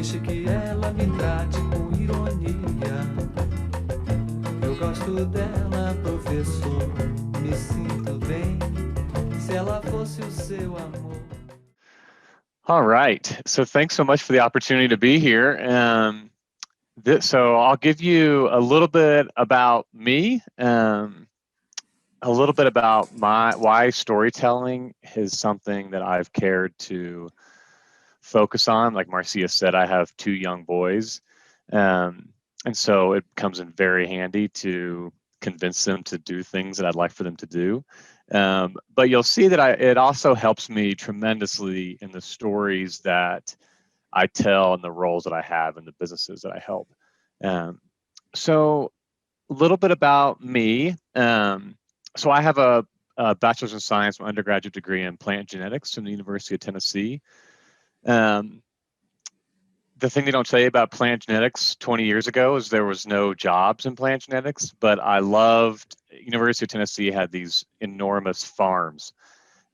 Deixe que ela me trate com ironia. Eu gosto dela, professor, me sinto bem. Se ela fosse o seu amor. All right. So thanks so much for the opportunity to be here. So I'll give you a little bit about me, a little bit about why storytelling is something that I've cared to focus on. Like Marcia said, I have 2 young boys, and so it comes in very handy to convince them to do things that I'd like for them to do. But you'll see that it also helps me tremendously in the stories that I tell and the roles that I have in the businesses that I help. So a little bit about me. So I have a bachelor's in science, my undergraduate degree in plant genetics from the University of Tennessee. The thing they don't tell you about plant genetics 20 years ago is there was no jobs in plant genetics, but I loved, University of Tennessee had these enormous farms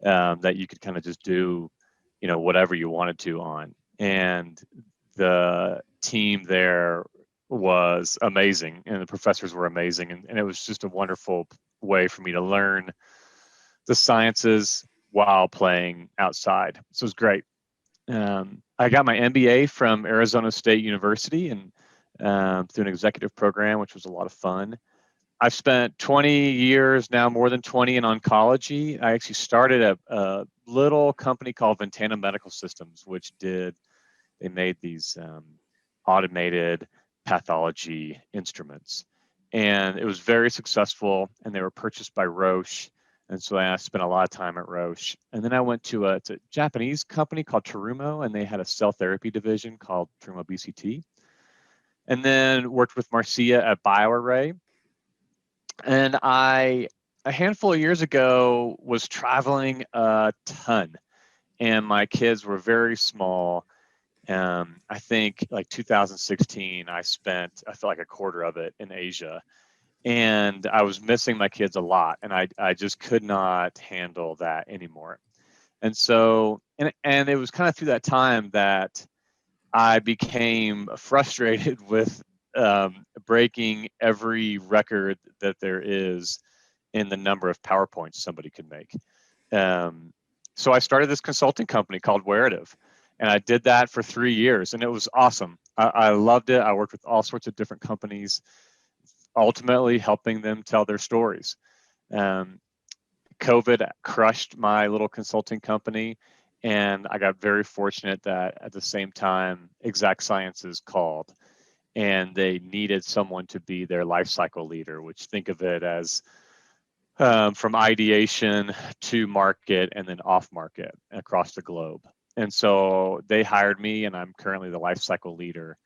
that you could kind of just do, whatever you wanted to on. And the team there was amazing and the professors were amazing. And it was just a wonderful way for me to learn the sciences while playing outside. So it was great. I got my MBA from Arizona State University and through an executive program, which was a lot of fun. I've spent 20 years now, more than 20 in oncology. I actually started a little company called Ventana Medical Systems, which they made these automated pathology instruments. And it was very successful, and they were purchased by Roche. And so I spent a lot of time at Roche. And then I went to it's a Japanese company called Terumo, and they had a cell therapy division called Terumo BCT. And then worked with Marcia at BioArray. And a handful of years ago, was traveling a ton. And my kids were very small. I think like 2016, I felt like a quarter of it in Asia. And I was missing my kids a lot, and I just could not handle that anymore. And so, and it was kind of through that time that I became frustrated with breaking every record that there is in the number of PowerPoints somebody could make. So I started this consulting company called Wearrative, and I did that for 3 years, and it was awesome. I loved it. I worked with all sorts of different companies, ultimately helping them tell their stories. COVID crushed my little consulting company, and I got very fortunate that at the same time, Exact Sciences called, and they needed someone to be their lifecycle leader, which think of it as from ideation to market and then off market across the globe. And so they hired me, and I'm currently the lifecycle leader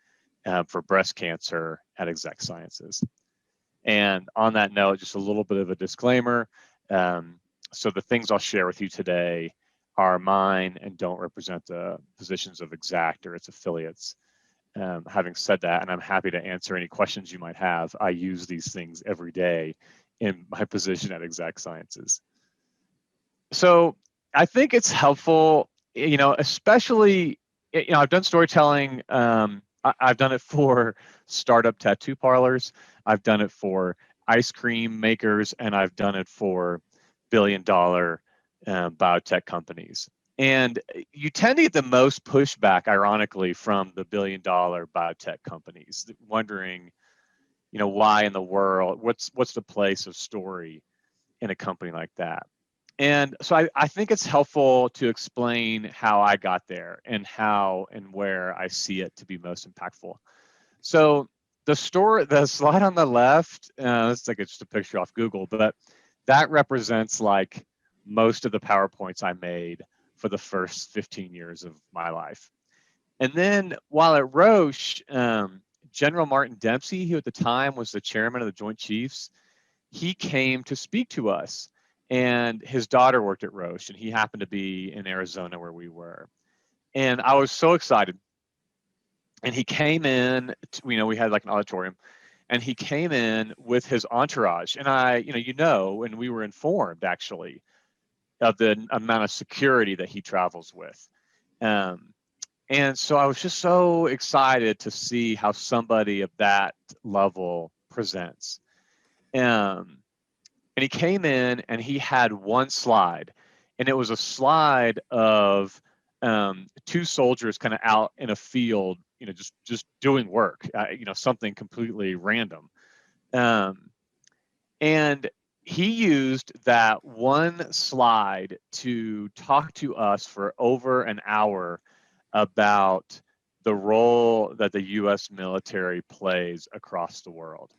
for breast cancer at Exact Sciences. And on that note, just a little bit of a disclaimer. So the things I'll share with you today are mine and don't represent the positions of Exact or its affiliates. Having said that, and I'm happy to answer any questions you might have, I use these things every day in my position at Exact Sciences. So I think it's helpful, especially, I've done storytelling. I've done it for startup tattoo parlors. I've done it for ice cream makers, and I've done it for billion-dollar biotech companies. And you tend to get the most pushback, ironically, from the billion-dollar biotech companies, wondering, why in the world, what's the place of story in a company like that? And so I think it's helpful to explain how I got there and how and where I see it to be most impactful. So the slide on the left, it's like just a picture off Google, but that represents like most of the PowerPoints I made for the first 15 years of my life. And then while at Roche, General Martin Dempsey, who at the time was the chairman of the Joint Chiefs, he came to speak to us. And his daughter worked at Roche, and he happened to be in Arizona where we were. And I was so excited. And he came in, we had like an auditorium, and he came in with his entourage. And and we were informed actually of the amount of security that he travels with. And And so I was just so excited to see how somebody of that level presents. And he came in and he had one slide, and it was a slide of two soldiers kind of out in a field, just doing work, something completely random. Um, and he used that one slide to talk to us for over an hour about the role that the U.S. military plays across the world.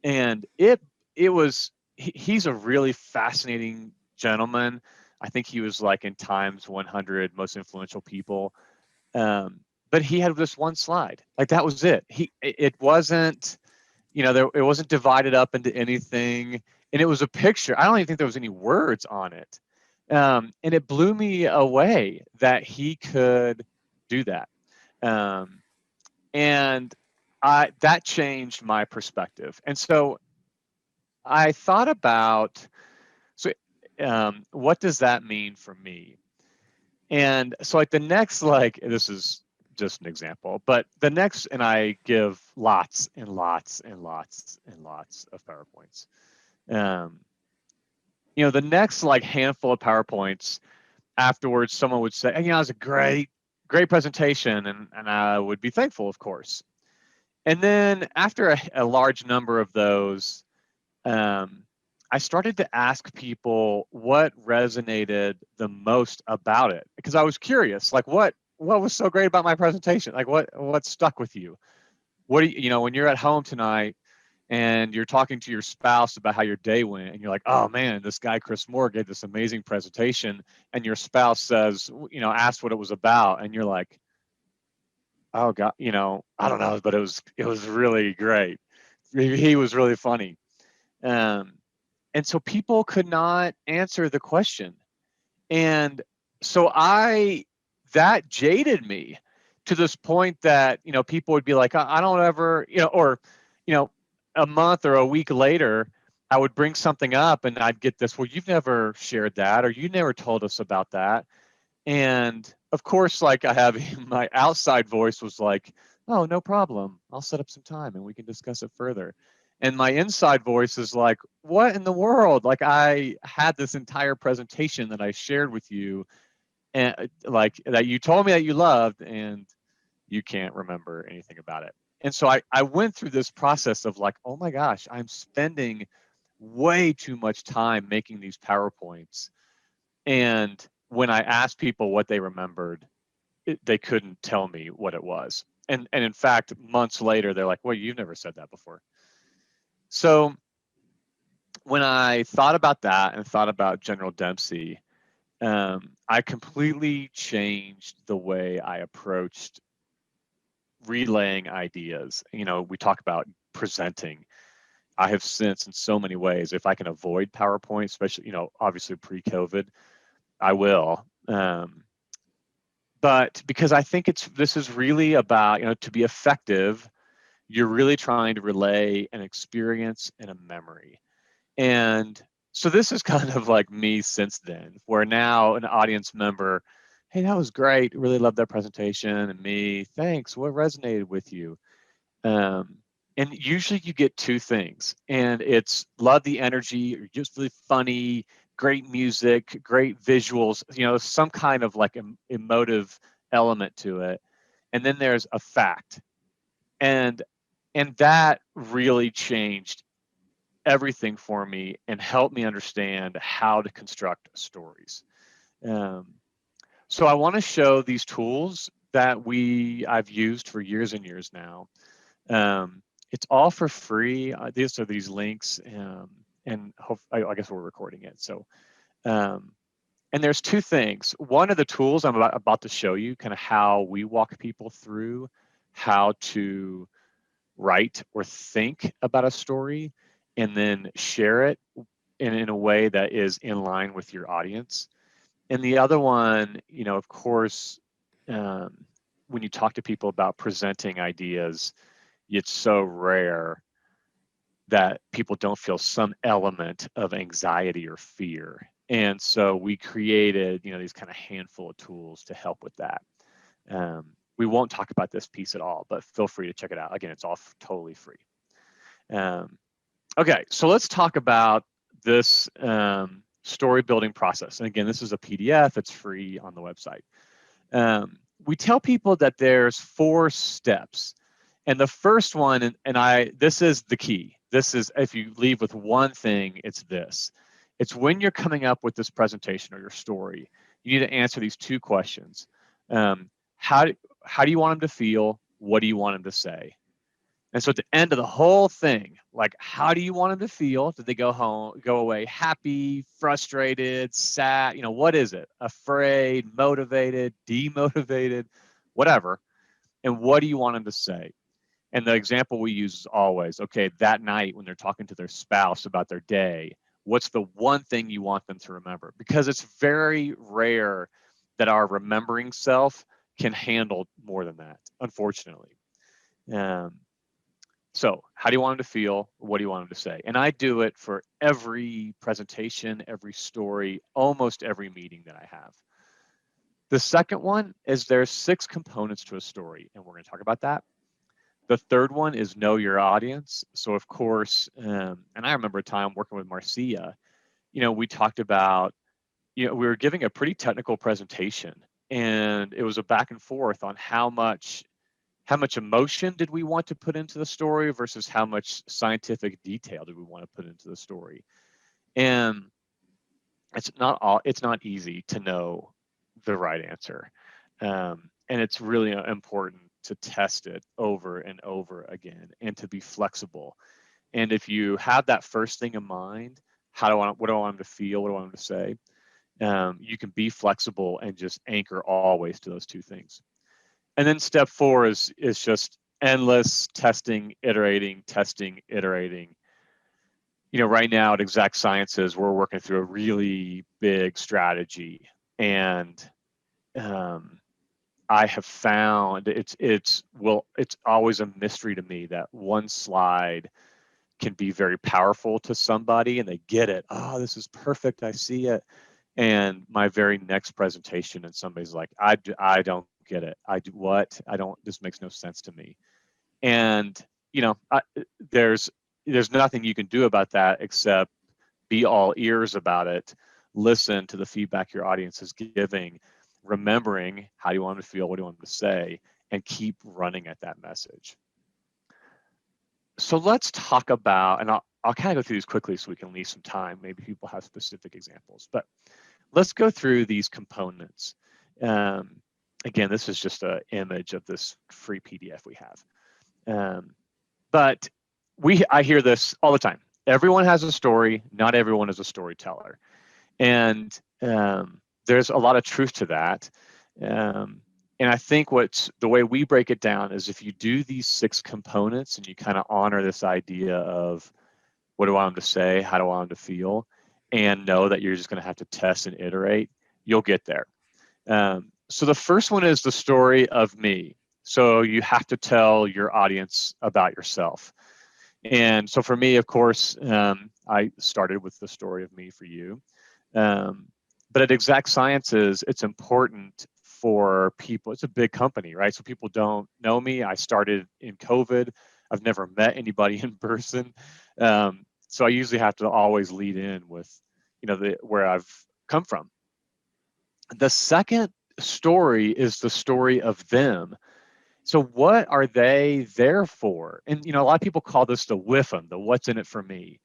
And it was he's a really fascinating gentleman. I think he was like in Time's 100 most influential people. But he had this one slide, like that was it. It wasn't, it wasn't divided up into anything, and it was a picture. I don't even think there was any words on it. And it blew me away that he could do that. Um, and that changed my perspective. And so I thought about, so what does that mean for me? And so like the next, like, this is just an example, but the next, and I give lots and lots and lots and lots of PowerPoints. Um, the next like handful of PowerPoints afterwards, someone would say, it was a great presentation. And I would be thankful, of course. And then after a large number of those, I started to ask people what resonated the most about it, because I was curious, like what was so great about my presentation? Like what stuck with you? What do you, when you're at home tonight and you're talking to your spouse about how your day went, and you're like, oh man, this guy Chris Moore gave this amazing presentation, and your spouse says, asked what it was about, and you're like, oh God, I don't know, but it was really great. He was really funny. Um, and so people could not answer the question. And so that jaded me to this point that, people would be like, I don't ever, or, you know, a month or a week later, I would bring something up and I'd get this, well, you've never shared that, or you never told us about that. And of course, like I have my outside voice was like, oh, no problem. I'll set up some time and we can discuss it further. And my inside voice is like, what in the world? Like I had this entire presentation that I shared with you, and like that you told me that you loved, and you can't remember anything about it. And so I went through this process of like, oh my gosh, I'm spending way too much time making these PowerPoints. And when I asked people what they remembered, they couldn't tell me what it was. And in fact, months later, they're like, well, you've never said that before. So when I thought about that and thought about General Dempsey, I completely changed the way I approached relaying ideas. We talk about presenting. I have since, in so many ways, if I can avoid PowerPoint, especially, obviously pre-COVID, I will. But because I think this is really about, to be effective, you're really trying to relay an experience and a memory. And so this is kind of like me since then, where now an audience member, hey, that was great, really loved that presentation, and me, thanks, what resonated with you? And usually you get two things, and it's love the energy, or just really funny, great music, great visuals, some kind of like emotive element to it. And then there's a fact. And that really changed everything for me and helped me understand how to construct stories. So I want to show these tools that I've used for years and years now. It's all for free. These are these links, and I guess we're recording it. So, and there's two things. One of the tools I'm about to show you, kind of how we walk people through how to write or think about a story, and then share it in a way that is in line with your audience. And the other one, of course, when you talk to people about presenting ideas, it's so rare that people don't feel some element of anxiety or fear. And so we created, these kind of handful of tools to help with that. we won't talk about this piece at all, but feel free to check it out. Again, it's all totally free. Okay, so let's talk about this story building process. And again, this is a PDF, it's free on the website. We tell people that there's 4 steps. And the first one, this is the key. This is, if you leave with one thing, it's this. It's when you're coming up with this presentation or your story, you need to answer these 2 questions. How do you want them to feel? What do you want them to say? And so at the end of the whole thing, like, how do you want them to feel? Did they go away happy, frustrated, sad? What is it? Afraid, motivated, demotivated, whatever. And what do you want them to say? And the example we use is always, okay, that night when they're talking to their spouse about their day, what's the one thing you want them to remember? Because it's very rare that our remembering self can handle more than that, unfortunately. So how do you want them to feel? What do you want them to say? And I do it for every presentation, every story, almost every meeting that I have. The second one is there's 6 components to a story, and we're going to talk about that. The third one is know your audience. So of course, and I remember a time working with Marcia, we talked about, we were giving a pretty technical presentation, and it was a back and forth on how much emotion did we want to put into the story versus how much scientific detail do we want to put into the story. And it's not easy to know the right answer. And it's really important to test it over and over again and to be flexible. And if you have that first thing in mind, what do I want them to feel? What do I want them to say? You can be flexible and just anchor always to those 2 things. And then step 4 is just endless testing, iterating. Right now at Exact Sciences, we're working through a really big strategy, and I have found it's always a mystery to me that one slide can be very powerful to somebody and they get it. Oh, this is perfect. I see it. And my very next presentation, and somebody's like, I don't get it. This makes no sense to me. And, there's nothing you can do about that except be all ears about it, listen to the feedback your audience is giving, remembering how do you want them to feel, what do you want them to say, and keep running at that message. So let's talk about, and I'll kind of go through these quickly so we can leave some time. Maybe people have specific examples, but let's go through these components. Again, this is just an image of this free PDF we have. But I hear this all the time. Everyone has a story. Not everyone is a storyteller. And there's a lot of truth to that. And I think the way we break it down is if you do these 6 components and you kind of honor this idea of what do I want them to say, how do I want them to feel, and know that you're just going to have to test and iterate, you'll get there. So the first one is the story of me. So you have to tell your audience about yourself. And so for me, of course, I started with the story of me for you. But at Exact Sciences, it's important for people. It's a big company, right? So people don't know me. I started in COVID. I've never met anybody in person. So I usually have to always lead in with, where I've come from. The second story is the story of them. So what are they there for? And, a lot of people call this the WIFM, the what's in it for me.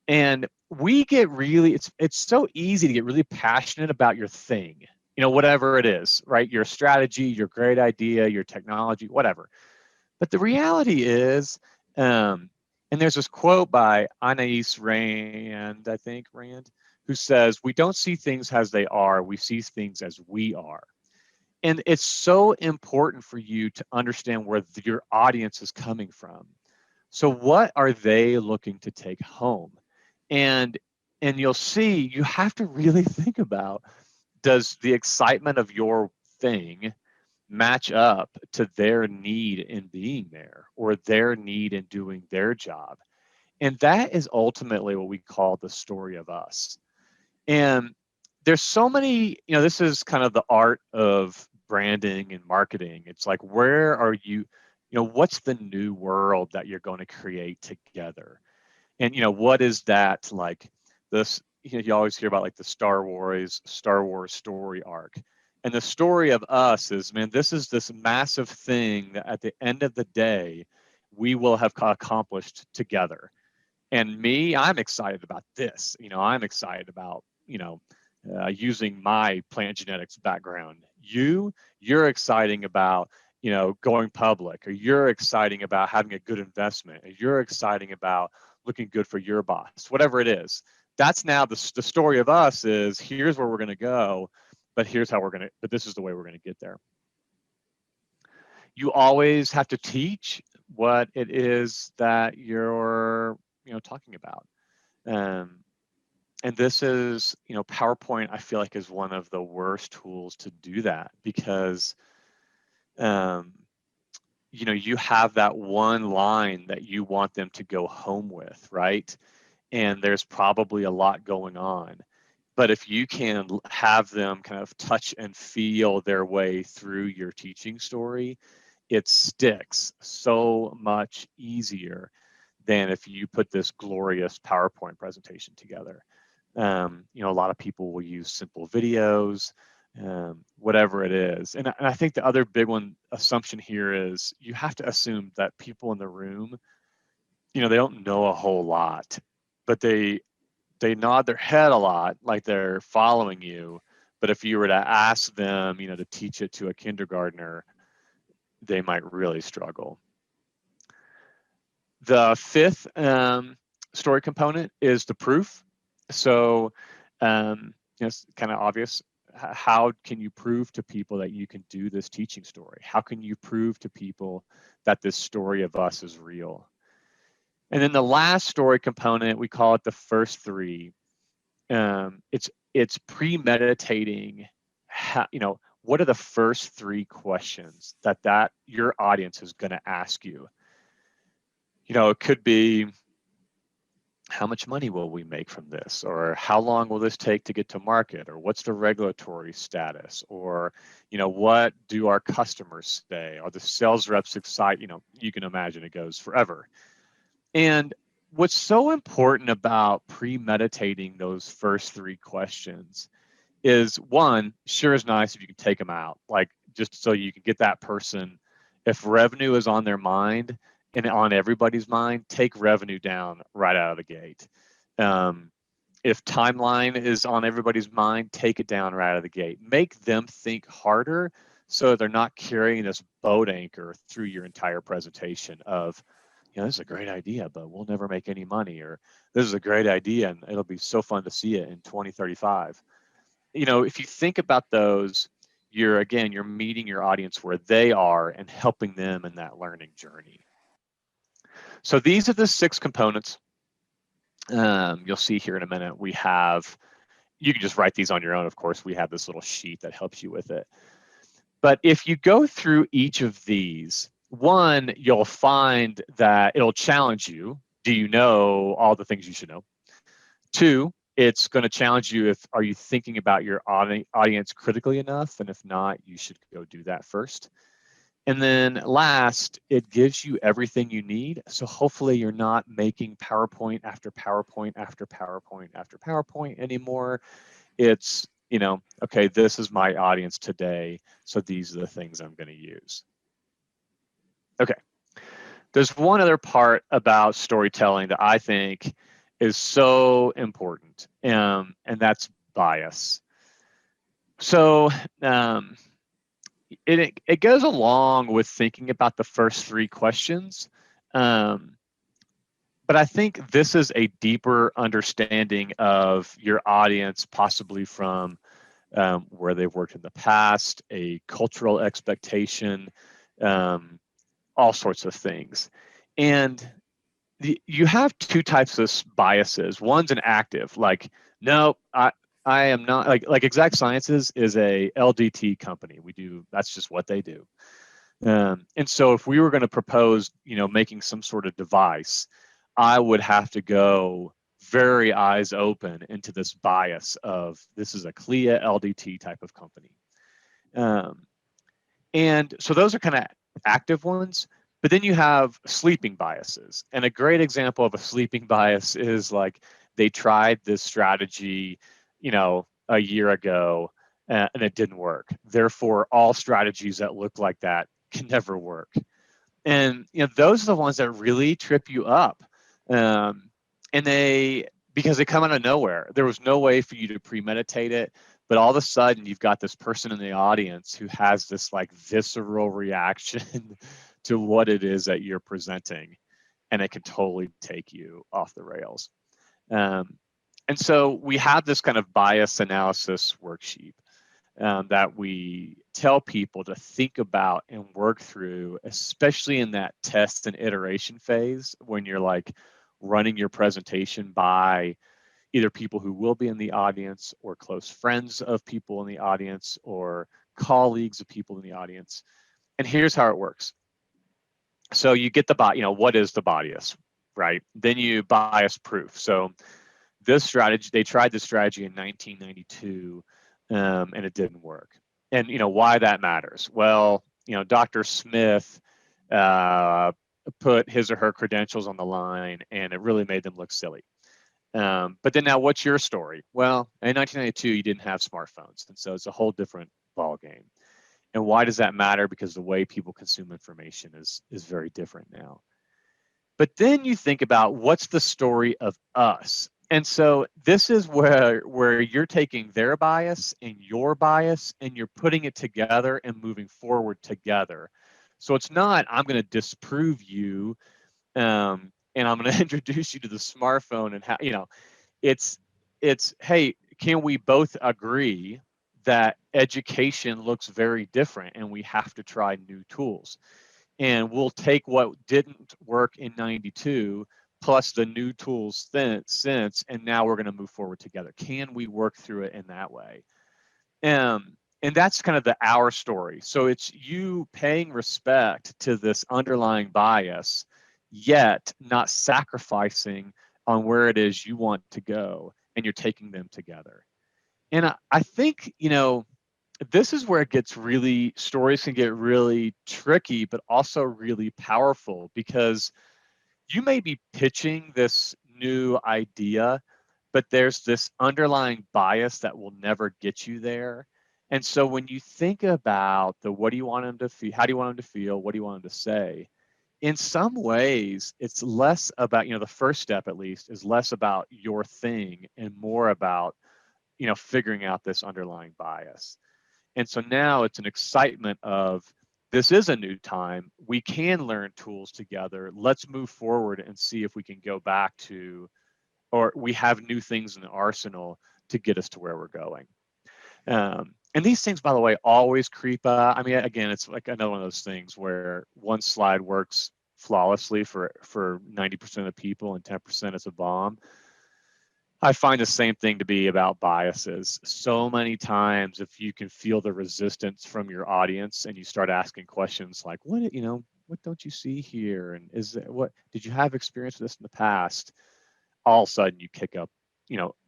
And we get it's so easy to get really passionate about your thing, whatever it is, right? Your strategy, your great idea, your technology, whatever. But the reality is, and there's this quote by Anais Rand, who says, we don't see things as they are, we see things as we are. And it's so important for you to understand where your audience is coming from. So what are they looking to take home? And you'll see, you have to really think about, does the excitement of your thing match up to their need in being there or their need in doing their job? And that is ultimately what we call the story of us. And there's so many, this is kind of the art of branding and marketing. It's like, where are you, what's the new world that you're going to create together? And, what is that like this, you always hear about like the Star Wars story arc. And the story of us is, man, this is this massive thing that at the end of the day, we will have accomplished together. And me, I'm excited about this. I'm excited about, using my plant genetics background. You're exciting about, going public, or you're exciting about having a good investment, or you're exciting about looking good for your boss, whatever it is. That's now the story of us is, here's where we're going to go, but but this is the way we're going to get there. You always have to teach what it is that you're, talking about. And this is, PowerPoint, I feel like, is one of the worst tools to do that, because, you have that one line that you want them to go home with, right? And there's probably a lot going on. But if you can have them kind of touch and feel their way through your teaching story, it sticks so much easier than if you put this glorious PowerPoint presentation together. A lot of people will use simple videos, whatever it is. And I think the other big assumption here is, you have to assume that people in the room, they don't know a whole lot, but they nod their head a lot, like they're following you. But if you were to ask them, to teach it to a kindergartner, they might really struggle. The fifth story component is the proof. So it's kind of obvious. How can you prove to people that you can do this teaching story? How can you prove to people that this story of us is real? And then the last story component, we call it the first three. It's premeditating. What are the first three questions that your audience is going to ask you? It could be, how much money will we make from this? Or how long will this take to get to market? Or what's the regulatory status? Or, what do our customers say? Are the sales reps excited? You can imagine it goes forever. And what's so important about premeditating those first three questions is, one, sure is nice if you can take them out, like just so you can get that person, if revenue is on their mind and on everybody's mind, take revenue down right out of the gate. If timeline is on everybody's mind, take it down right out of the gate. Make them think harder so they're not carrying this boat anchor through your entire presentation of, this is a great idea, but we'll never make any money, or this is a great idea and it'll be so fun to see it in 2035. If you think about those, you're meeting your audience where they are and helping them in that learning journey. So these are the 6 components. You'll see here in a minute, you can just write these on your own. Of course, we have this little sheet that helps you with it. But if you go through each of these, one, you'll find that it'll challenge you. Do you know all the things you should know? 2, it's going to challenge you are you thinking about your audience critically enough? And if not, you should go do that first. And then last, it gives you everything you need. So hopefully you're not making PowerPoint after PowerPoint after PowerPoint after PowerPoint anymore. It's, okay, this is my audience today, so these are the things I'm going to use. Okay. There's one other part about storytelling that I think is so important, and that's bias. So it goes along with thinking about the first 3 questions, but I think this is a deeper understanding of your audience, possibly from where they've worked in the past, a cultural expectation, all sorts of things. And you have 2 types of biases. One's an active, like, no, I am not, like Exact Sciences is a LDT company. That's just what they do. And so if we were going to propose, making some sort of device, I would have to go very eyes open into this bias of, this is a CLIA LDT type of company. And so those are kind of active ones. But then you have sleeping biases. And a great example of a sleeping bias is like they tried this strategy, a year ago, and it didn't work. Therefore, all strategies that look like that can never work. And those are the ones that really trip you up. And because they come out of nowhere. There was no way for you to premeditate it, but all of a sudden you've got this person in the audience who has this like visceral reaction to what it is that you're presenting, and it can totally take you off the rails. And so we have this kind of bias analysis worksheet that we tell people to think about and work through, especially in that test and iteration phase when you're like running your presentation by either people who will be in the audience or close friends of people in the audience or colleagues of people in the audience. And here's how it works. So you get what is the bias, right? Then you bias proof. So this strategy, they tried this strategy in 1992, and it didn't work. And why that matters? Well, Dr. Smith put his or her credentials on the line, and it really made them look silly. But then now, what's your story? Well, in 1992, you didn't have smartphones, and so it's a whole different ballgame. And why does that matter? Because the way people consume information is very different now. But then you think about what's the story of us. And so this is where you're taking their bias and your bias and you're putting it together and moving forward together. So it's not, I'm going to disprove you, and I'm going to introduce you to the smartphone and how, it's, hey, can we both agree that education looks very different and we have to try new tools? And we'll take what didn't work in 92 plus the new tools since, and now we're going to move forward together. Can we work through it in that way? And that's kind of our story. So it's you paying respect to this underlying bias, yet not sacrificing on where it is you want to go, and you're taking them together. And I think, this is where stories can get really tricky, but also really powerful, because you may be pitching this new idea, but there's this underlying bias that will never get you there. And so when you think about what do you want them to feel, how do you want them to feel, what do you want them to say, in some ways, it's less about, the first step at least is less about your thing and more about, figuring out this underlying bias. And so now it's an excitement of, this is a new time. We can learn tools together. Let's move forward and see if we can go back to, or we have new things in the arsenal to get us to where we're going. And these things, by the way, always creep up. I mean, again, it's like another one of those things where one slide works flawlessly for 90% of the people and 10% is a bomb. I find the same thing to be about biases. So many times, if you can feel the resistance from your audience and you start asking questions like, what don't you see here? And did you have experience with this in the past? All of a sudden you kick up,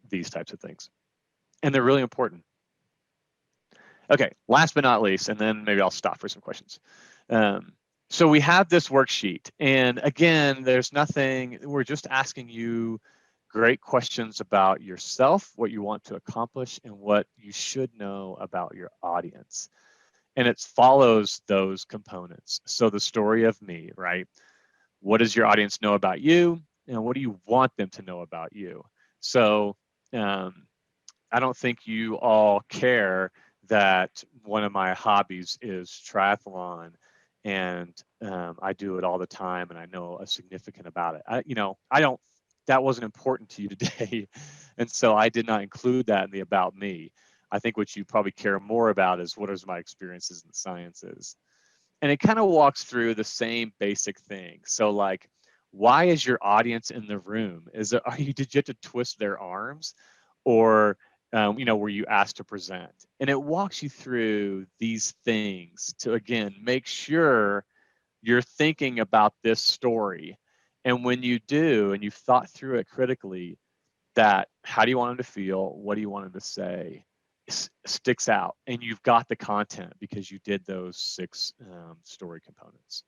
these types of things. And they're really important. Okay, last but not least, and then maybe I'll stop for some questions. So we have this worksheet, and again, we're just asking you great questions about yourself, what you want to accomplish, and what you should know about your audience. And it follows those components. So the story of me, right? What does your audience know about you? And what do you want them to know about you? So I don't think you all care that one of my hobbies is triathlon, and I do it all the time, and I know a significant about it. That wasn't important to you today, and so I did not include that in the about me. I think what you probably care more about is what is my experiences in the sciences. And it kind of walks through the same basic thing. So like, why is your audience in the room? Did you have to twist their arms, or were you asked to present? And it walks you through these things to, again, make sure you're thinking about this story. And when you do, and you've thought through it critically, that how do you want them to feel? What do you want them to say? sticks out, and you've got the content because you did those 6 story components.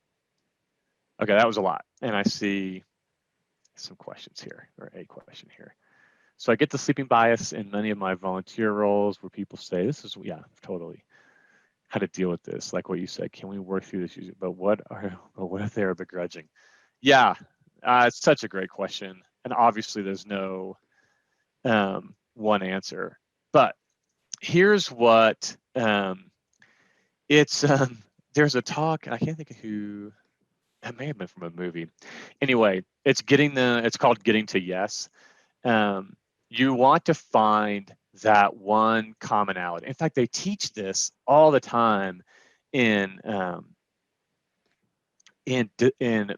Okay, that was a lot. And I see some questions here, or a question here. So I get the sleeping bias in many of my volunteer roles where people say, this is, yeah, totally, how to deal with this. Like what you said, can we work through this? But what if they're begrudging? Yeah, it's such a great question. And obviously there's no one answer. But here's what, it's, there's a talk, I can't think of who, it may have been from a movie. Anyway, it's called Getting to Yes. You want to find that one commonality. In fact, they teach this all the time in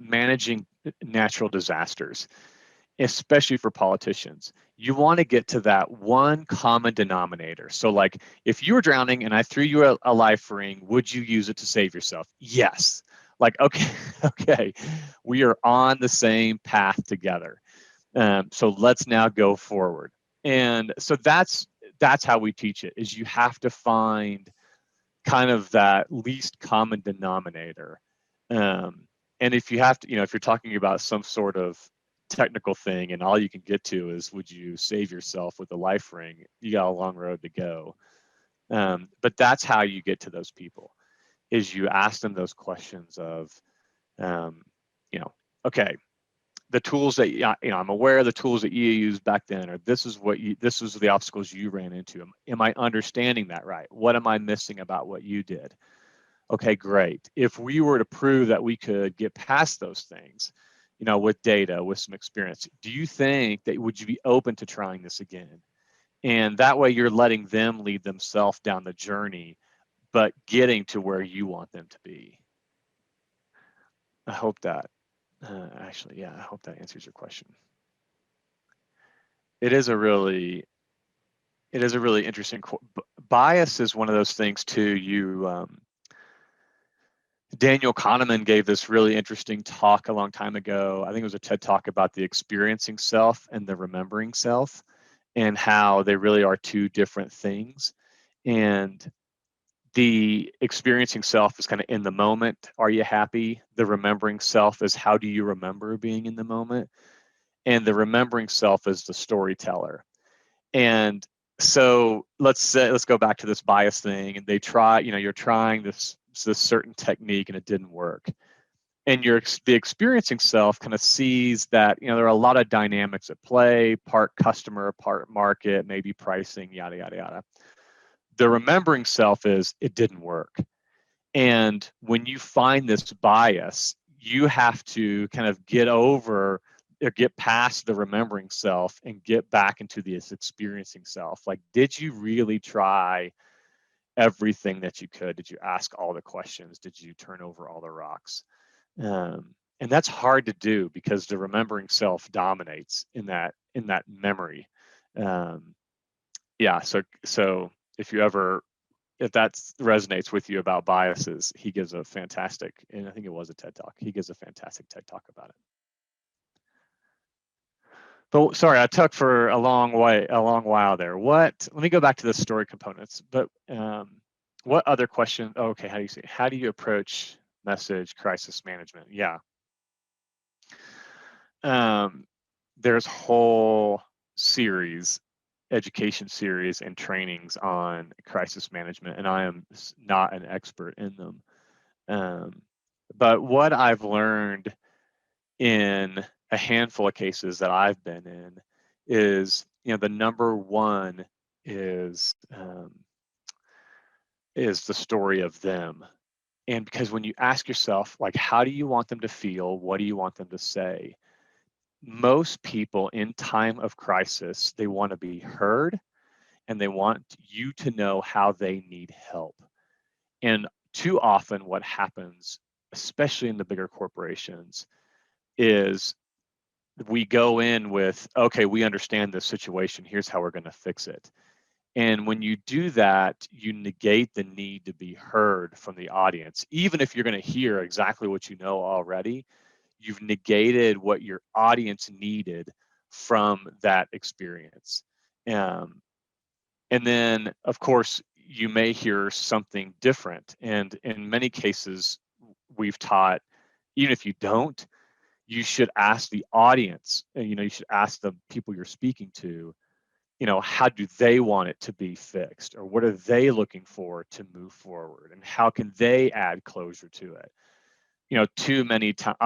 managing natural disasters, especially for politicians. You want to get to that one common denominator. So like if you were drowning and I threw you a life ring, would you use it to save yourself? Yes. Like, okay, we are on the same path together. So let's now go forward. And so that's how we teach it, is you have to find kind of that least common denominator. And if you have to, if you're talking about some sort of technical thing and all you can get to is, would you save yourself with a life ring? You got a long road to go. But that's how you get to those people, is you ask them those questions of, okay, the tools that I'm aware of the tools that you used back then, or this is the obstacles you ran into. Am I understanding that right? What am I missing about what you did? Okay, great. If we were to prove that we could get past those things, with data, with some experience, do you think that would you be open to trying this again? And that way you're letting them lead themselves down the journey, but getting to where you want them to be. I hope that I hope that answers your question. It is a really interesting bias is one of those things too. Daniel Kahneman gave this really interesting talk a long time ago. I think it was a TED talk about the experiencing self and the remembering self, and how they really are 2 different things. And the experiencing self is kind of in the moment. Are you happy? The remembering self is, how do you remember being in the moment? And the remembering self is the storyteller. And so let's go back to this bias thing, and they try, you're trying this certain technique and it didn't work. And the experiencing self kind of sees that, there are a lot of dynamics at play, part customer, part market, maybe pricing, yada, yada, yada. The remembering self is, it didn't work. And when you find this bias, you have to kind of get past the remembering self and get back into this experiencing self. Like, did you really try everything that you could? Did you ask all the questions? Did you turn over all the rocks? And that's hard to do because the remembering self dominates in that memory. So if that resonates with you about biases, he gives a fantastic, and I think it was a TED talk, he gives a fantastic TED talk about it. But sorry, I took for a long while there. Let me go back to the story components. But what other question? Oh, okay, how do you approach message crisis management? Yeah. There's whole education series and trainings on crisis management, and I am not an expert in them. But what I've learned in a handful of cases that I've been in is, the number one is the story of them. And because when you ask yourself, like, how do you want them to feel? What do you want them to say? Most people in time of crisis, they want to be heard, and they want you to know how they need help. And too often what happens, especially in the bigger corporations, is we go in with, okay, we understand this situation, here's how we're going to fix it. And when you do that, you negate the need to be heard from the audience. Even if you're going to hear exactly what you know already, you've negated what your audience needed from that experience. And then, of course, you may hear something different. And in many cases, we've taught, even if you don't, you should ask the audience, and you should ask the people you're speaking to, how do they want it to be fixed, or what are they looking for to move forward, and how can they add closure to it? Too many times,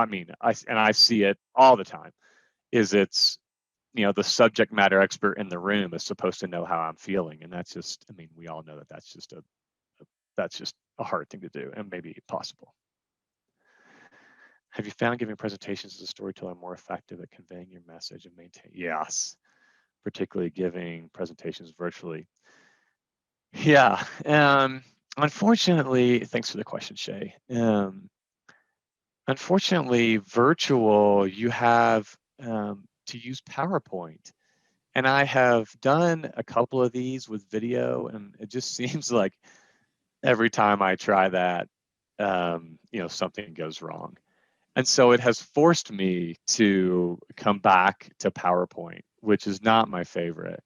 I see it all the time, is it's, the subject matter expert in the room is supposed to know how I'm feeling, and that's just, we all know that that's just a hard thing to do, and maybe impossible. Have you found giving presentations as a storyteller more effective at conveying your message and maintain? Yes, particularly giving presentations virtually. Yeah. Unfortunately, thanks for the question, Shay. Unfortunately, virtual, you have to use PowerPoint. And I have done a couple of these with video, and it just seems like every time I try that, something goes wrong. And so it has forced me to come back to PowerPoint, which is not my favorite.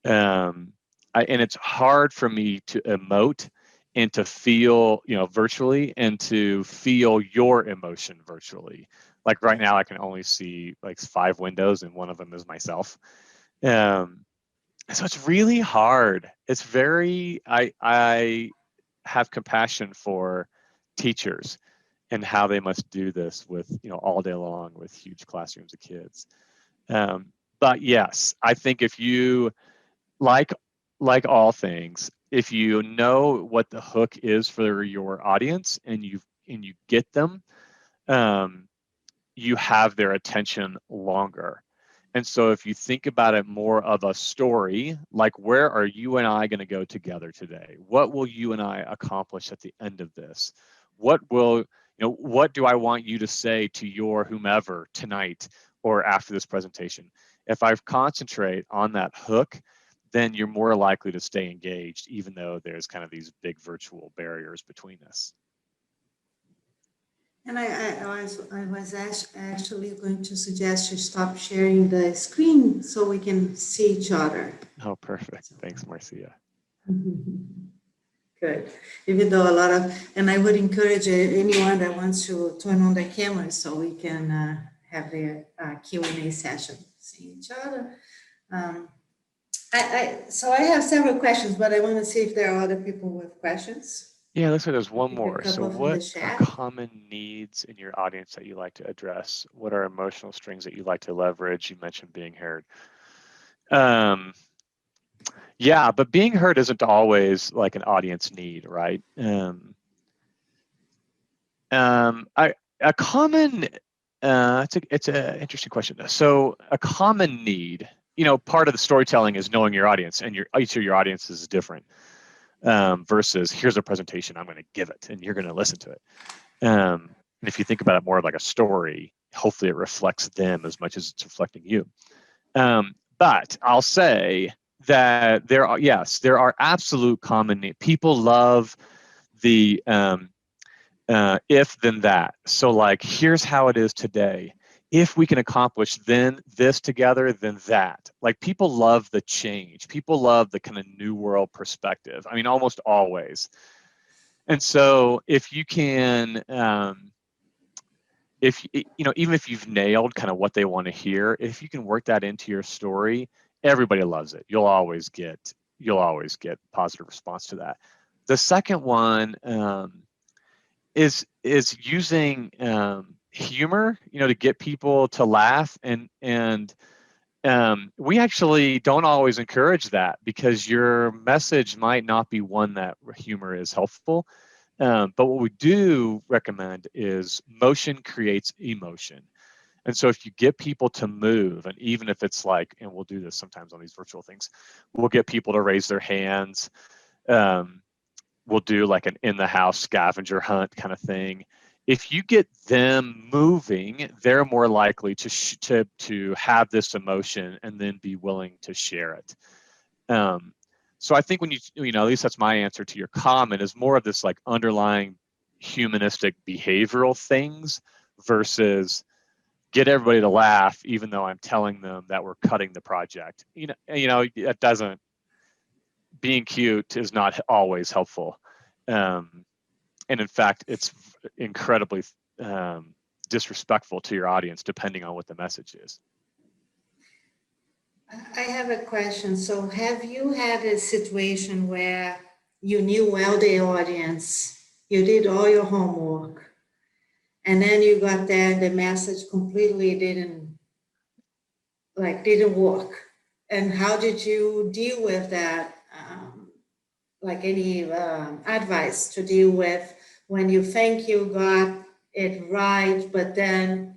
And it's hard for me to emote and to feel, virtually, and to feel your emotion virtually. Like right now, I can only see like 5 windows, and one of them is myself. So it's really hard. It's very, I have compassion for teachers and how they must do this with, all day long with huge classrooms of kids. But yes, I think if you, like all things, if you know what the hook is for your audience, and you get them, you have their attention longer. And so if you think about it more of a story, like, where are you and I going to go together today? What will you and I accomplish at the end of this? What do I want you to say to your whomever tonight or after this presentation? If I concentrate on that hook, then you're more likely to stay engaged, even though there's kind of these big virtual barriers between us. And I was actually going to suggest you stop sharing the screen so we can see each other. Oh, perfect. Thanks, Marcia. Good. Even though and I would encourage anyone that wants to turn on the camera so we can have the Q&A session, see each other. So I have several questions, but I want to see if there are other people with questions. Yeah, looks like there's one more. So what are chat. common needs in your audience that you like to address? What are emotional strings that you like to leverage? You mentioned being heard. Yeah, but being heard isn't always like an audience need, right? A common, it's an interesting question. So a common need, part of the storytelling is knowing your audience, and each of your audiences is different. Versus, here's a presentation, I'm going to give it, and you're going to listen to it. And if you think about it more like a story, hopefully it reflects them as much as it's reflecting you. But I'll say that there are absolute common needs. People love the if then that. So like, here's how it is today. If we can accomplish then this together, then that. Like, people love the change. People love the kind of new world perspective. Almost always. And so if you can, even if you've nailed kind of what they want to hear, if you can work that into your story, everybody loves it. You'll always get positive response to that. The second one is using humor, to get people to laugh, and we actually don't always encourage that, because your message might not be one that humor is helpful. But what we do recommend is motion creates emotion. And so if you get people to move, and even if it's like, and we'll do this sometimes on these virtual things, we'll get people to raise their hands. We'll do like an in-the-house scavenger hunt kind of thing. If you get them moving, they're more likely to have this emotion and then be willing to share it. So I think when at least that's my answer to your comment, is more of this like underlying humanistic behavioral things versus get everybody to laugh, even though I'm telling them that we're cutting the project. It doesn't. being cute is not always helpful. And in fact, it's incredibly disrespectful to your audience, depending on what the message is. I have a question. So have you had a situation where you knew well the audience, you did all your homework, and then you got there, the message completely didn't work? And how did you deal with that? Like any advice to deal with when you think you got it right, but then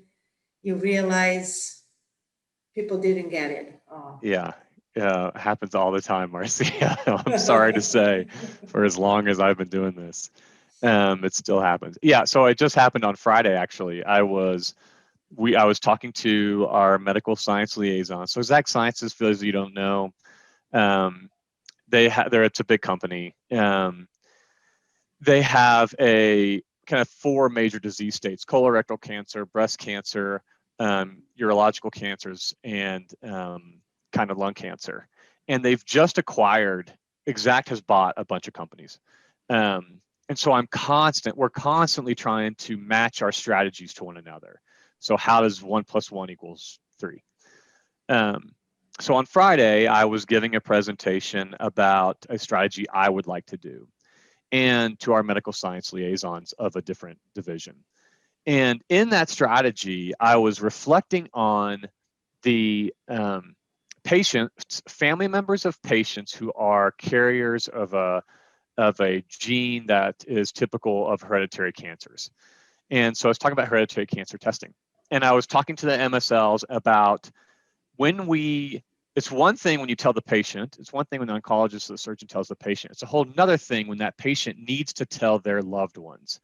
you realize people didn't get it? Oh. Yeah, happens all the time, Marcia. I'm sorry to say, for as long as I've been doing this, it still happens. Yeah, so it just happened on Friday, actually. I was talking to our medical science liaison. So Exact Sciences, for those of you who don't know, it's a big company. They have a kind of 4 major disease states: colorectal cancer, breast cancer, urological cancers, and kind of lung cancer. And they've just acquired, Exact has bought a bunch of companies. And so we're constantly trying to match our strategies to one another. So how does 1 + 1 = 3? So on Friday, I was giving a presentation about a strategy I would like to do, and to our medical science liaisons of a different division. And in that strategy, I was reflecting on the family members of patients who are carriers of a gene that is typical of hereditary cancers. And so I was talking about hereditary cancer testing. And I was talking to the MSLs about it's one thing when you tell the patient, it's one thing when the oncologist or the surgeon tells the patient, it's a whole nother thing when that patient needs to tell their loved ones.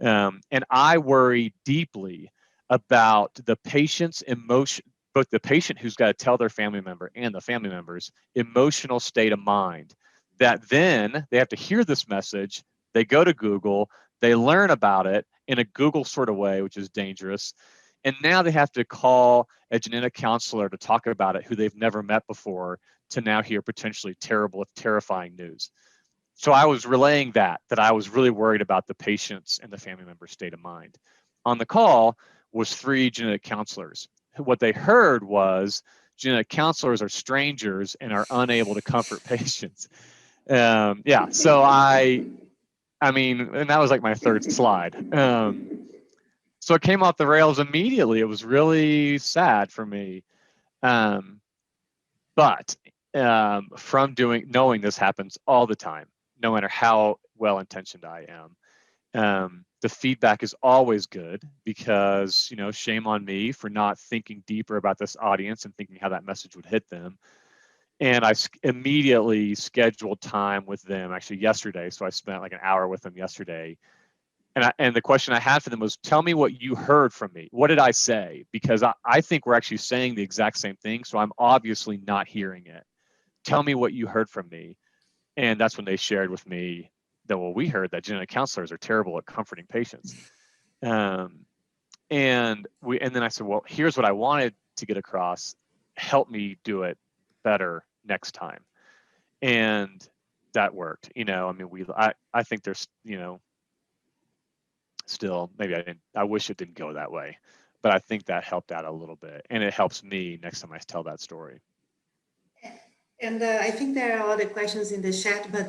And I worry deeply about the patient's emotion, both the patient who's got to tell their family member and the family member's emotional state of mind, that then they have to hear this message, they go to Google, they learn about it in a Google sort of way, which is dangerous. And now they have to call a genetic counselor to talk about it who they've never met before, to now hear potentially terrible, terrifying news. So I was relaying that I was really worried about the patients and the family member's state of mind. On the call was 3 genetic counselors. What they heard was genetic counselors are strangers and are unable to comfort patients. Yeah, so I mean, and that was like my 3rd slide. So it came off the rails immediately. It was really sad for me. But from knowing this happens all the time, no matter how well-intentioned I am, the feedback is always good, because, shame on me for not thinking deeper about this audience and thinking how that message would hit them. And I immediately scheduled time with them, actually yesterday. So I spent like an hour with them yesterday. And the question I had for them was, tell me what you heard from me. What did I say? Because I think we're actually saying the exact same thing. So I'm obviously not hearing it. Tell me what you heard from me. And that's when they shared with me that, well, we heard that genetic counselors are terrible at comforting patients. And then I said, well, here's what I wanted to get across. Help me do it better next time. And that worked. I mean, I think there's, still, maybe I wish it didn't go that way, but I think that helped out a little bit, and it helps me next time I tell that story. And I think there are other questions in the chat, but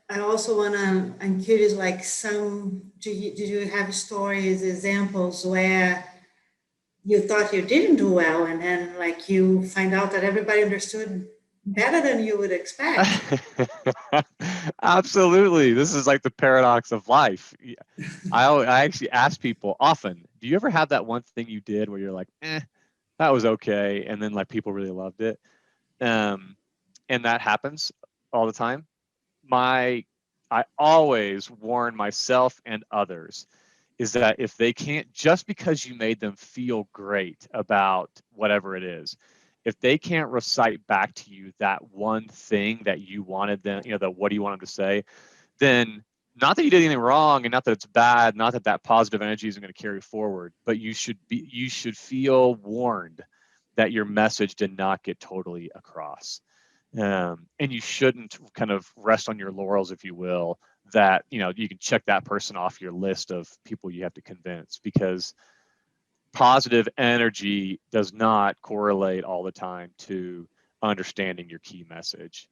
I also I'm curious, like did you have stories, examples where you thought you didn't do well, and then like you find out that everybody understood better than you would expect? Absolutely. This is like the paradox of life. I actually ask people often, do you ever have that one thing you did where you're like, that was okay, and then like people really loved it? And that happens all the time. I always warn myself and others is that if they can't, just because you made them feel great about whatever it is, if they can't recite back to you that one thing that you wanted them, what do you want them to say, then not that you did anything wrong, and not that it's bad, not that that positive energy isn't going to carry forward, but you should feel warned that your message did not get totally across. And you shouldn't kind of rest on your laurels, if you will, that, you know, you can check that person off your list of people you have to convince, because positive energy does not correlate all the time to understanding your key message.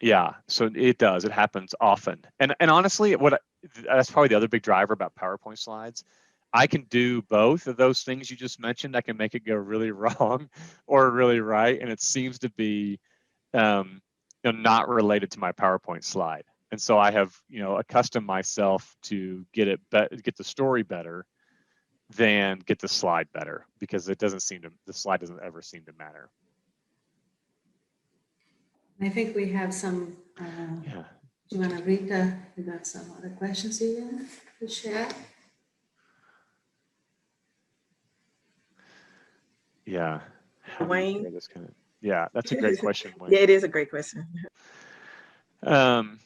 Yeah, so it does. It happens often. And honestly, that's probably the other big driver about PowerPoint slides. I can do both of those things you just mentioned. I can make it go really wrong or really right, and it seems to be not related to my PowerPoint slide. And so I have, accustomed myself to get the story better than get the slide better, because the slide doesn't ever seem to matter. I think we have some, Yeah. do you want to read we got some other questions here to share? Yeah. Wayne? Yeah, that's a great question, Wayne. Yeah, it is a great question. And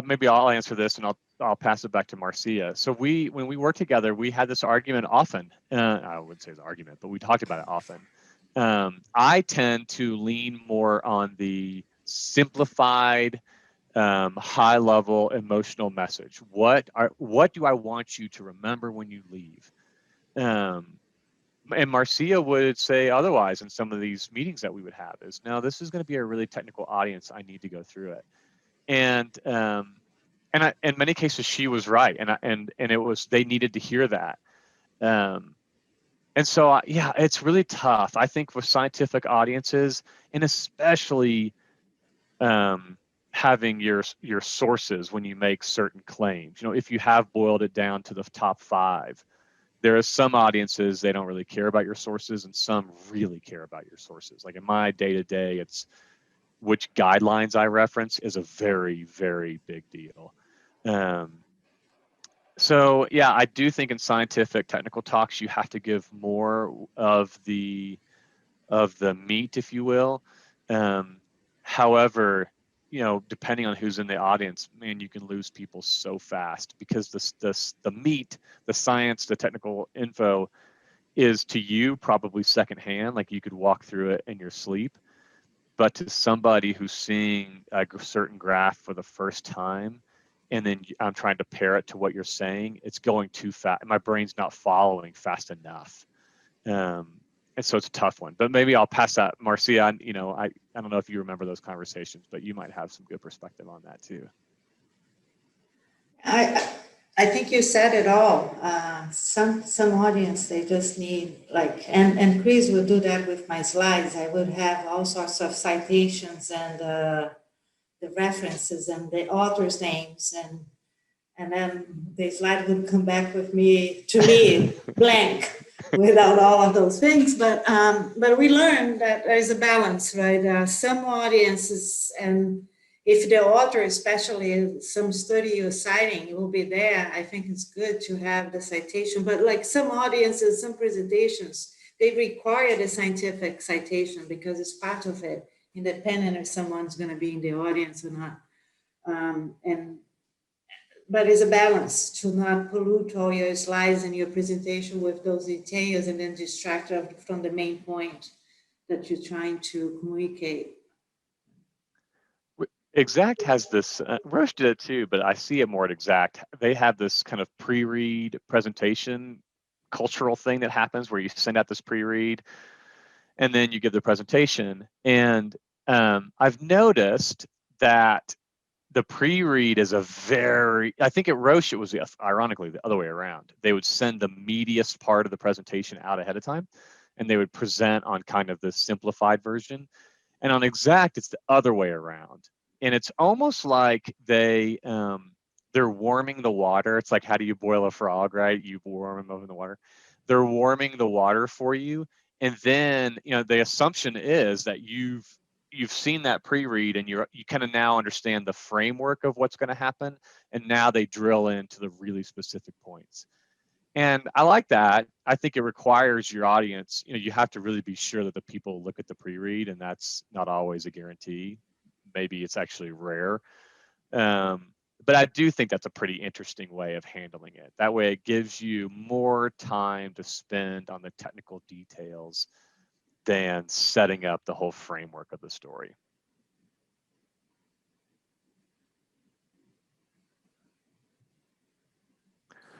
maybe I'll answer this, and I'll pass it back to Marcia. So when we worked together, we had this argument often. I wouldn't say it's an argument, but we talked about it often. I tend to lean more on the simplified, high-level emotional message. What do I want you to remember when you leave? And Marcia would say otherwise in some of these meetings that we would have, is, no, this is going to be a really technical audience. I need to go through it. And in many cases she was right, and it was, they needed to hear that. And so yeah, it's really tough, I think, with scientific audiences, and especially having your sources when you make certain claims. If you have boiled it down to the top 5, there are some audiences, they don't really care about your sources, and some really care about your sources. Like in my day-to-day, it's which guidelines I reference is a very, very big deal. So yeah, I do think in scientific technical talks, you have to give more of the meat, if you will. However, depending on who's in the audience, man, you can lose people so fast, because the meat, the science, the technical info is to you probably secondhand, like you could walk through it in your sleep. But to somebody who's seeing a certain graph for the first time, and then I'm trying to pair it to what you're saying, it's going too fast. My brain's not following fast enough. And so it's a tough one. But maybe I'll pass that, Marcia. I don't know if you remember those conversations, but you might have some good perspective on that too. I think you said it all. Some audience, they just need, like, and Chris would do that with my slides. I would have all sorts of citations and the references and the authors' names, and then the slide would come back to me blank, without all of those things. But we learned that there is a balance, right? There are some audiences, and if the author, especially some study you're citing, it will be there. I think it's good to have the citation. But like some audiences, some presentations, they require the scientific citation because it's part of it, independent if someone's going to be in the audience or not. But it's a balance to not pollute all your slides and your presentation with those details and then distract from the main point that you're trying to communicate. Exact has this, Roche did it too, but I see it more at Exact. They have this kind of pre-read presentation cultural thing that happens where you send out this pre-read and then you give the presentation. And I've noticed that the pre-read is I think at Roche, it was ironically the other way around. They would send the meatiest part of the presentation out ahead of time, and they would present on kind of the simplified version. And on Exact, it's the other way around. And it's almost like they're warming the water. It's like, how do you boil a frog, right? You warm them over in the water. They're warming the water for you. And then, the assumption is that you've seen that pre-read, and you kind of now understand the framework of what's going to happen. And now they drill into the really specific points. And I like that. I think it requires your audience, you have to really be sure that the people look at the pre-read, and that's not always a guarantee. Maybe it's actually rare. But I do think that's a pretty interesting way of handling it. That way it gives you more time to spend on the technical details than setting up the whole framework of the story.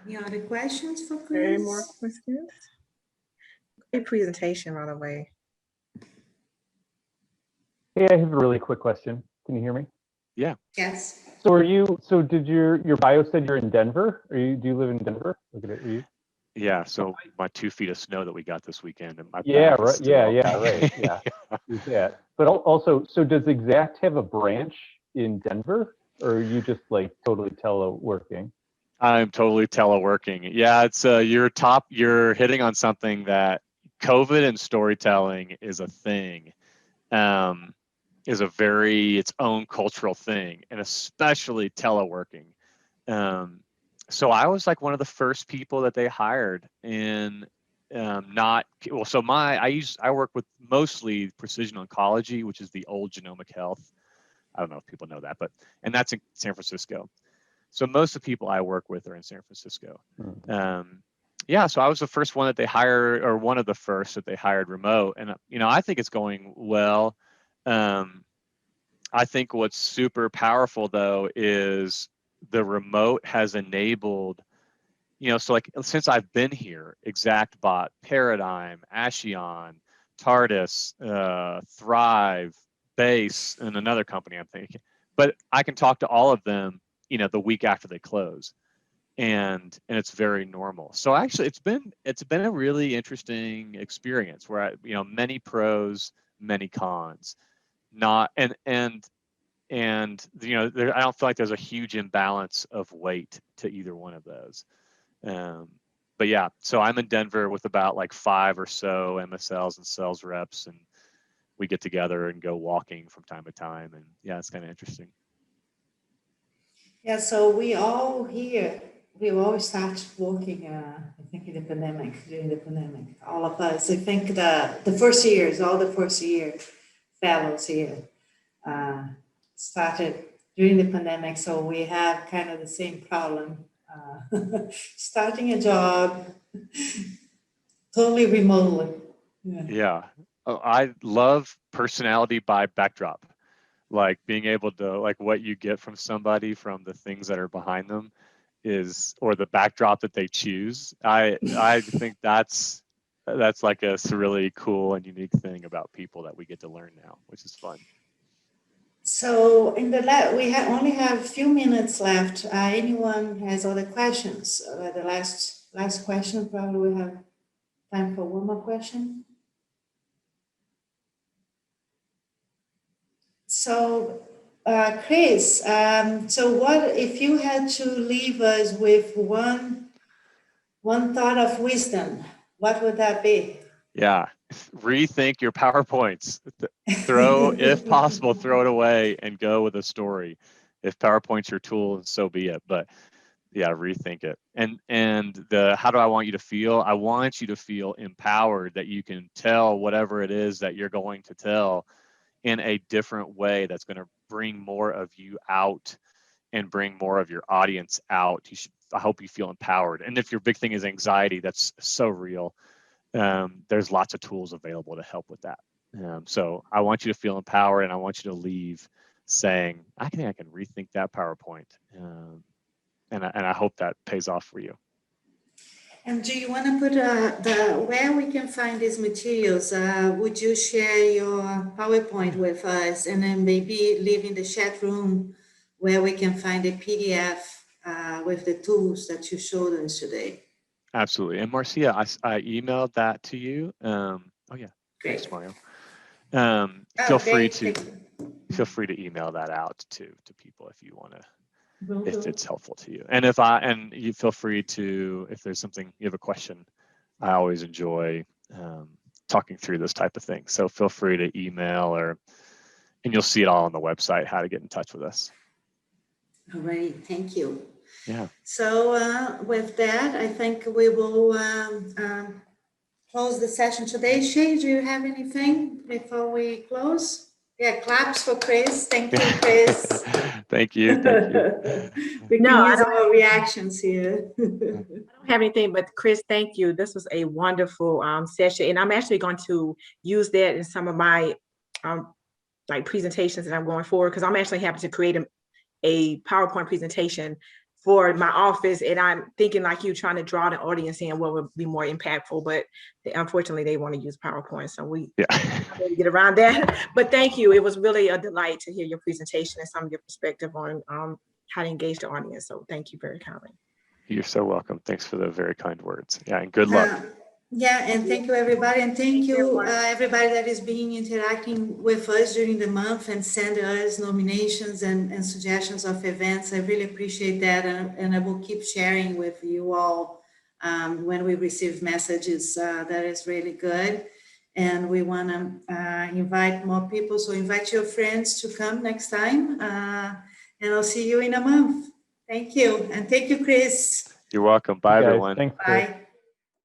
Any other questions for Any Chris? more questions? Great presentation, by the way. Hey, I have a really quick question. Can you hear me? Yeah. Yes. So did your bio said you're in Denver? Do you live in Denver? Look at it. Are you? Yeah, so my 2 feet of snow that we got this weekend, and my Yeah, back is right. still Yeah, right. Yeah. Yeah. But also, so does Exact have a branch in Denver, or are you just like totally teleworking? I'm totally teleworking. Yeah, it's you're hitting on something that COVID and storytelling is a thing, is a very its own cultural thing, and especially teleworking. So I was like one of the first people that they hired, and not well. So I work with mostly precision oncology, which is the old genomic health. I don't know if people know that, and that's in San Francisco. So most of the people I work with are in San Francisco. Yeah, so I was the first one that they hired, or one of the first that they hired remote, and I think it's going well. I think what's super powerful though is the remote has enabled, so like since I've been here, ExactBot, Paradigm, Ashion, TARDIS, Thrive, Base, and another company I'm thinking, but I can talk to all of them, the week after they close, and it's very normal. So actually, it's been a really interesting experience where many pros, many cons, not and I don't feel like there's a huge imbalance of weight to either one of those. But yeah, so I'm in Denver with about like 5 or so MSLs and sales reps, and we get together and go walking from time to time, and yeah, it's kind of interesting. Yeah, so we all started working, I think during the pandemic, all of us. I think the first years, all the first year fellows here started during the pandemic, so we have kind of the same problem. Starting a job totally remotely. Yeah. Oh, I love personality by backdrop, like being able to, like, what you get from somebody from the things that are behind them or the backdrop that they choose. I think that's like a really cool and unique thing about people that we get to learn now, which is fun. So in we only have a few minutes left. Anyone has other questions? The last question, probably we have time for one more question. So, Chris, so what if you had to leave us with one thought of wisdom? What would that be? Yeah, rethink your PowerPoints. If possible, throw it away and go with a story. If PowerPoint's your tool, so be it. But yeah, rethink it. And how do I want you to feel? I want you to feel empowered that you can tell whatever it is that you're going to tell in a different way that's going to bring more of you out and bring more of your audience out. I hope you feel empowered. And if your big thing is anxiety, that's so real. There's lots of tools available to help with that. So I want you to feel empowered, and I want you to leave saying, I think I can rethink that PowerPoint. And I hope that pays off for you. And do you want to put where we can find these materials? Would you share your PowerPoint with us, and then maybe leave in the chat room where we can find a PDF with the tools that you showed us today? Absolutely. And Marcia, I emailed that to you. Oh yeah. Great. Thanks, Mario. Feel free to email that out to people if you want to. If it's helpful to you. And you feel free to, if there's something, you have a question, I always enjoy talking through this type of thing. So feel free to email and you'll see it all on the website, how to get in touch with us. All right, thank you. Yeah. So with that, I think we will close the session today. Shay, do you have anything before we close? Yeah, claps for Chris. Thank you, Chris. Thank you. We can use our reactions here. I don't have anything, but Chris, thank you. This was a wonderful session, and I'm actually going to use that in some of my like presentations that I'm going forward, because I'm actually having to create a PowerPoint presentation for my office, and I'm thinking like you, trying to draw the audience in what would be more impactful, but unfortunately they want to use PowerPoint, so we get around that. But thank you. It was really a delight to hear your presentation and some of your perspective on how to engage the audience. So thank you very kindly. You're so welcome. Thanks for the very kind words. Yeah, and good luck. Yeah, and thank you everybody, and thank you everybody that is being interacting with us during the month and send us nominations and suggestions of events. I really appreciate that, and I will keep sharing with you all when we receive messages. That is really good, and we want to invite more people. So invite your friends to come next time, and I'll see you in a month. Thank you, and thank you, Chris. You're welcome. Bye, Guys, everyone. thanks, Chris. Bye.